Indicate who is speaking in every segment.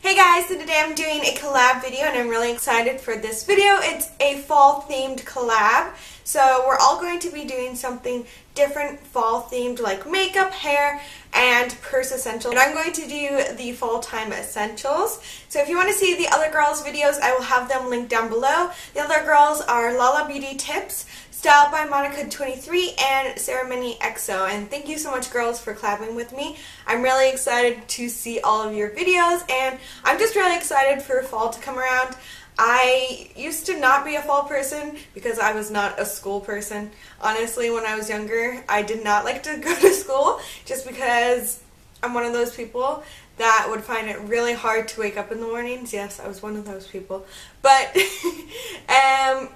Speaker 1: Hey guys, so today I'm doing a collab video and I'm really excited for this video. It's a fall themed collab. So we're all going to be doing something different fall themed like makeup, hair, and purse essentials. And I'm going to do the fall time essentials. So if you want to see the other girls' videos, I will have them linked down below. The other girls are Lala Beauty Tips, Styled by Monica23, and Ceremony XO. And thank you so much, girls, for collabing with me. I'm really excited to see all of your videos, and I'm just really excited for fall to come around. I used to not be a fall person because I was not a school person. Honestly, when I was younger, I did not like to go to school just because I'm one of those people that would find it really hard to wake up in the mornings. Yes, I was one of those people. But,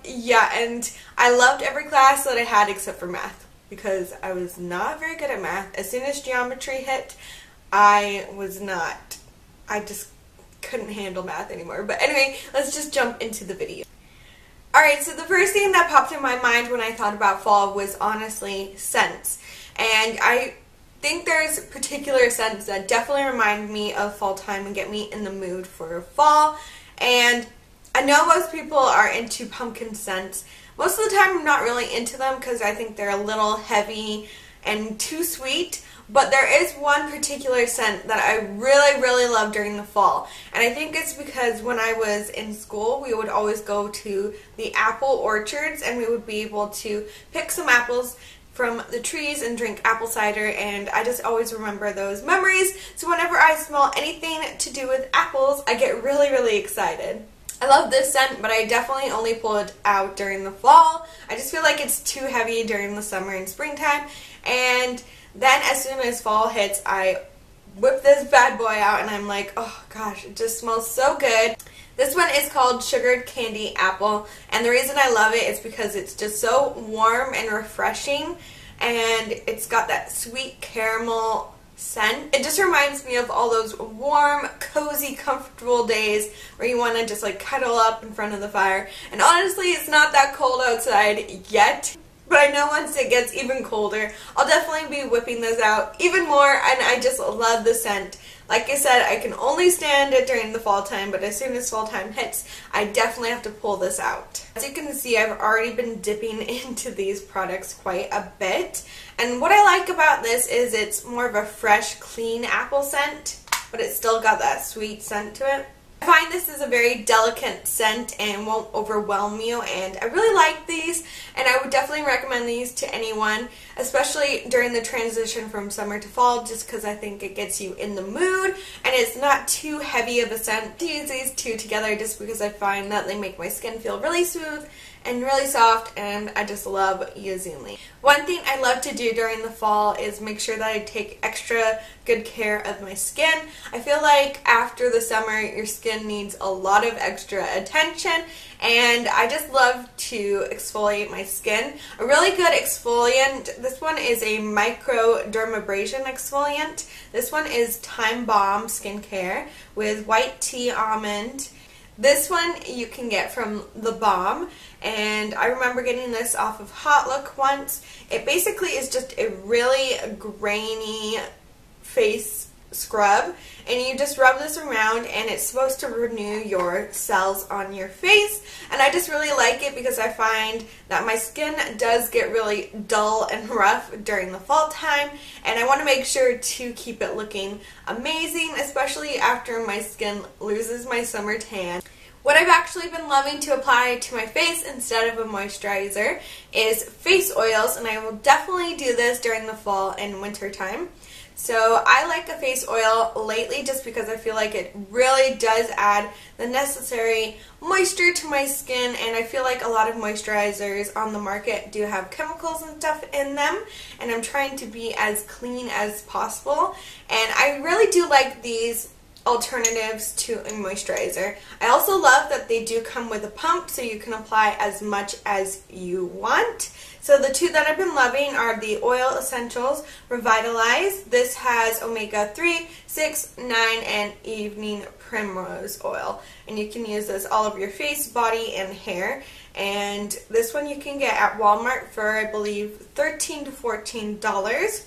Speaker 1: yeah, and I loved every class that I had except for math because I was not very good at math. As soon as geometry hit, I just couldn't handle math anymore. But anyway, let's just jump into the video. Alright, so the first thing that popped in my mind when I thought about fall was honestly scents. And I think there's particular scents that definitely remind me of fall time and get me in the mood for fall. And I know most people are into pumpkin scents. Most of the time I'm not really into them because I think they're a little heavy and too sweet. But there is one particular scent that I really love during the fall. And I think it's because when I was in school, we would always go to the apple orchards and we would be able to pick some apples from the trees and drink apple cider, and I just always remember those memories. So whenever I smell anything to do with apples, I get really excited. I love this scent, but I definitely only pull it out during the fall. I just feel like it's too heavy during the summer and springtime, and then as soon as fall hits, I whip this bad boy out and I'm like, oh gosh, it just smells so good. This one is called Sugared Candy Apple, and the reason I love it is because it's just so warm and refreshing, and it's got that sweet caramel scent. It just reminds me of all those warm, cozy, comfortable days where you want to just like cuddle up in front of the fire. And honestly, it's not that cold outside yet. But I know once it gets even colder, I'll definitely be whipping those out even more, and I just love the scent. Like I said, I can only stand it during the fall time, but as soon as fall time hits, I definitely have to pull this out. As you can see, I've already been dipping into these products quite a bit, and what I like about this is it's more of a fresh, clean apple scent, but it's still got that sweet scent to it. I find this is a very delicate scent and won't overwhelm you, and I really like these, and I would definitely recommend these to anyone, especially during the transition from summer to fall, just because I think it gets you in the mood and it's not too heavy of a scent. I use these two together just because I find that they make my skin feel really smooth and really soft, and I just love using these. One thing I love to do during the fall is make sure that I take extra good care of my skin. I feel like after the summer, your skin needs a lot of extra attention, and I just love to exfoliate my skin. A really good exfoliant, this one is a microdermabrasion exfoliant. This one is Time Bomb Skincare with white tea almond. This one you can get from The Balm, and I remember getting this off of Hot Look once. It basically is just a really grainy face scrub, and you just rub this around and it's supposed to renew your cells on your face, and I just really like it because I find that my skin does get really dull and rough during the fall time, and I want to make sure to keep it looking amazing, especially after my skin loses my summer tan. What I've actually been loving to apply to my face instead of a moisturizer is face oils, and I will definitely do this during the fall and winter time. So I like a face oil lately just because I feel like it really does add the necessary moisture to my skin, and I feel like a lot of moisturizers on the market do have chemicals and stuff in them, and I'm trying to be as clean as possible, and I really do like these alternatives to a moisturizer. I also love that they do come with a pump so you can apply as much as you want. So the two that I've been loving are the Oil Essentials Revitalize. This has omega-3, 6, 9, and evening primrose oil. And you can use this all over your face, body, and hair. And this one you can get at Walmart for, I believe, $13 to $14.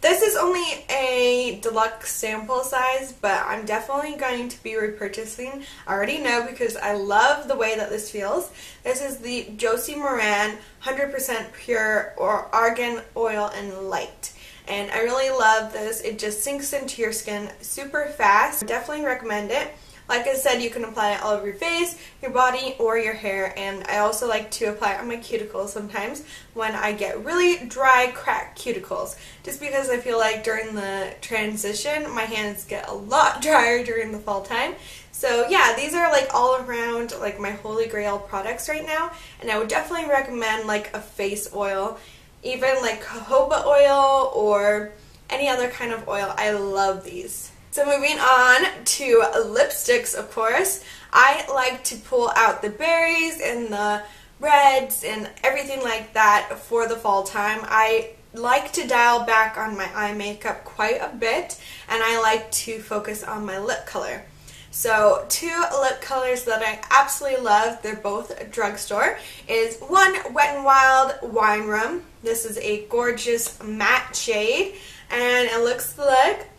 Speaker 1: This is only a deluxe sample size, but I'm definitely going to be repurchasing. I already know because I love the way that this feels. This is the Josie Moran 100% pure or argan oil and light. And I really love this. It just sinks into your skin super fast. I definitely recommend it. Like I said, you can apply it all over your face, your body, or your hair, and I also like to apply it on my cuticles sometimes when I get really dry, cracked cuticles. Just because I feel like during the transition, my hands get a lot drier during the fall time. So yeah, these are like all around like my holy grail products right now, and I would definitely recommend like a face oil, even like jojoba oil or any other kind of oil. I love these. So moving on to lipsticks, of course, I like to pull out the berries and the reds and everything like that for the fall time. I like to dial back on my eye makeup quite a bit, and I like to focus on my lip color. So two lip colors that I absolutely love, they're both drugstore, is one Wet n Wild Wine Rum. This is a gorgeous matte shade, and it looks like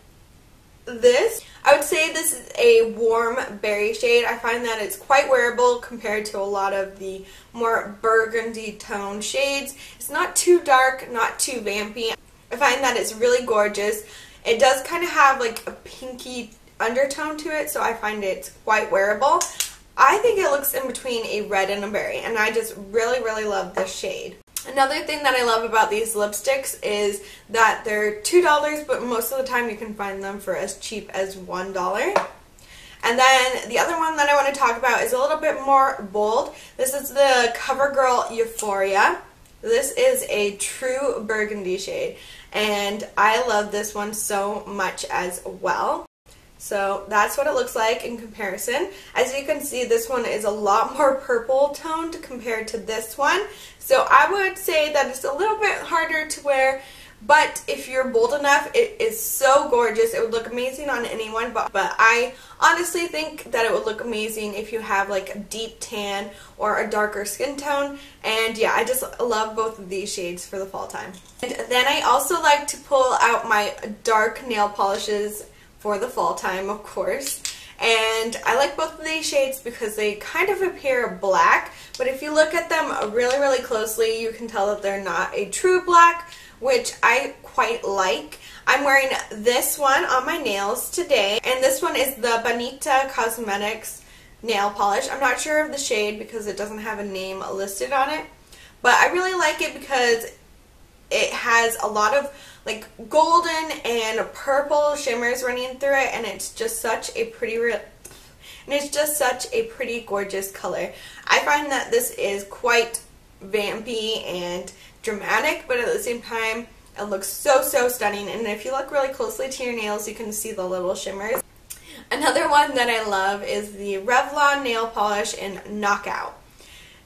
Speaker 1: this. I would say this is a warm berry shade. I find that it's quite wearable compared to a lot of the more burgundy tone shades. It's not too dark, not too vampy. I find that it's really gorgeous. It does kind of have like a pinky undertone to it, so I find it's quite wearable. I think it looks in between a red and a berry, and I just really love this shade. Another thing that I love about these lipsticks is that they're $2, but most of the time you can find them for as cheap as $1. And then the other one that I want to talk about is a little bit more bold. This is the CoverGirl Euphoria. This is a true burgundy shade, and I love this one so much as well. So that's what it looks like in comparison. As you can see, this one is a lot more purple toned compared to this one. So I would say that it's a little bit harder to wear, but if you're bold enough, it is so gorgeous. It would look amazing on anyone, but I honestly think that it would look amazing if you have like a deep tan or a darker skin tone. And yeah, I just love both of these shades for the fall time. And then I also like to pull out my dark nail polishes for the fall time, of course. And I like both of these shades because they kind of appear black, but if you look at them really closely, you can tell that they're not a true black, which I quite like. I'm wearing this one on my nails today, and this one is the Bonita Cosmetics nail polish. I'm not sure of the shade because it doesn't have a name listed on it, but I really like it because it has a lot of like golden and purple shimmers running through it, and it's just such a pretty gorgeous color. I find that this is quite vampy and dramatic, but at the same time it looks so stunning, and if you look really closely to your nails, you can see the little shimmers. Another one that I love is the Revlon nail polish in Knockout.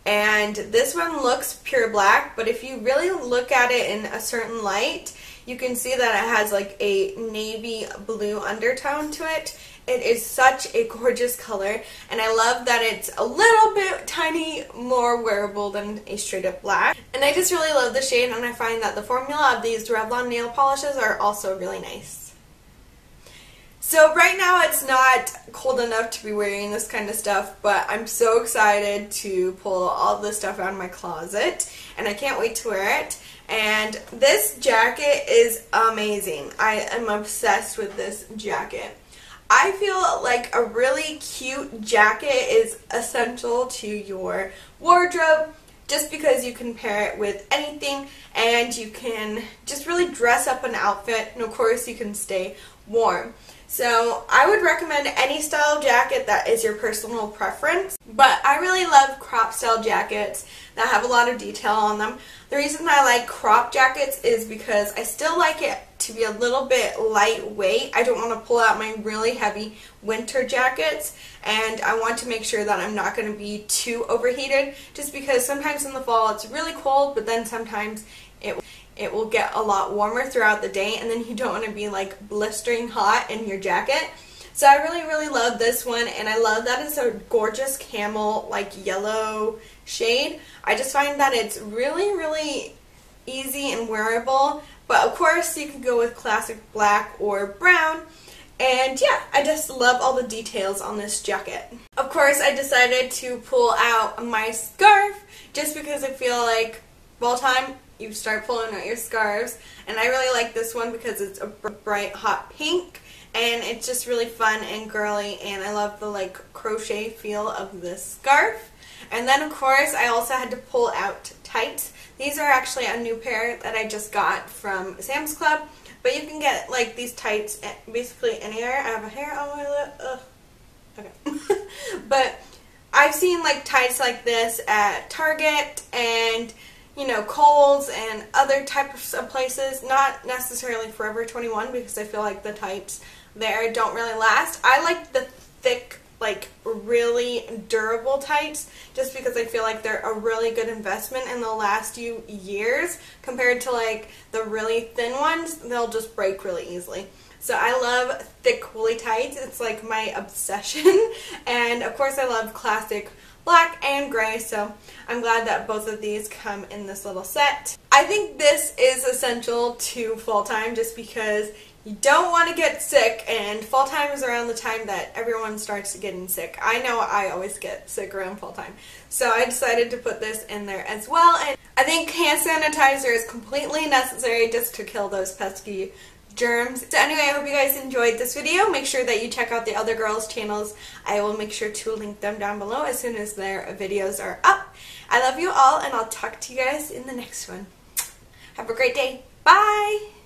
Speaker 1: And this one looks pure black, but if you really look at it in a certain light, you can see that it has like a navy blue undertone to it. It is such a gorgeous color, and I love that it's a little bit tiny more wearable than a straight up black. And I just really love the shade, and I find that the formula of these Revlon nail polishes are also really nice. So right now it's not cold enough to be wearing this kind of stuff, but I'm so excited to pull all this stuff out of my closet, and I can't wait to wear it. And this jacket is amazing. I am obsessed with this jacket. I feel like a really cute jacket is essential to your wardrobe, just because you can pair it with anything and you can just really dress up an outfit, and of course you can stay warm. So I would recommend any style of jacket that is your personal preference, but I really love crop style jackets that have a lot of detail on them. The reason I like crop jackets is because I still like it to be a little bit lightweight. I don't want to pull out my really heavy winter jackets, and I want to make sure that I'm not going to be too overheated, just because sometimes in the fall it's really cold, but then sometimes it will get a lot warmer throughout the day, and then you don't want to be like blistering hot in your jacket. So I really love this one, and I love that it's a gorgeous camel like yellow shade. I just find that it's really easy and wearable, But of course you can go with classic black or brown. And yeah, I just love all the details on this jacket. Of course, I decided to pull out my scarf just because I feel like fall time, you start pulling out your scarves. And I really like this one because it's a bright hot pink and it's just really fun and girly, and I love the like crochet feel of this scarf. And then of course I also had to pull out tights. These are actually a new pair that I just got from Sam's Club. But you can get like these tights basically anywhere. I have a hair on my lip. Ugh. Okay. But I've seen like tights like this at Target and, you know, Kohl's and other types of places. Not necessarily Forever 21 because I feel like the tights there don't really last. I like the thick, like really durable tights just because I feel like they're a really good investment and they'll last you years compared to like the really thin ones. They'll just break really easily. So I love thick woolly tights. It's like my obsession. And of course I love classic black and gray, so I'm glad that both of these come in this little set. I think this is essential to fall time just because you don't want to get sick, and fall time is around the time that everyone starts getting sick. I know I always get sick around fall time. So I decided to put this in there as well, and I think hand sanitizer is completely necessary just to kill those pesky germs. So anyway, I hope you guys enjoyed this video. Make sure that you check out the other girls' channels. I will make sure to link them down below as soon as their videos are up. I love you all, and I'll talk to you guys in the next one. Have a great day. Bye!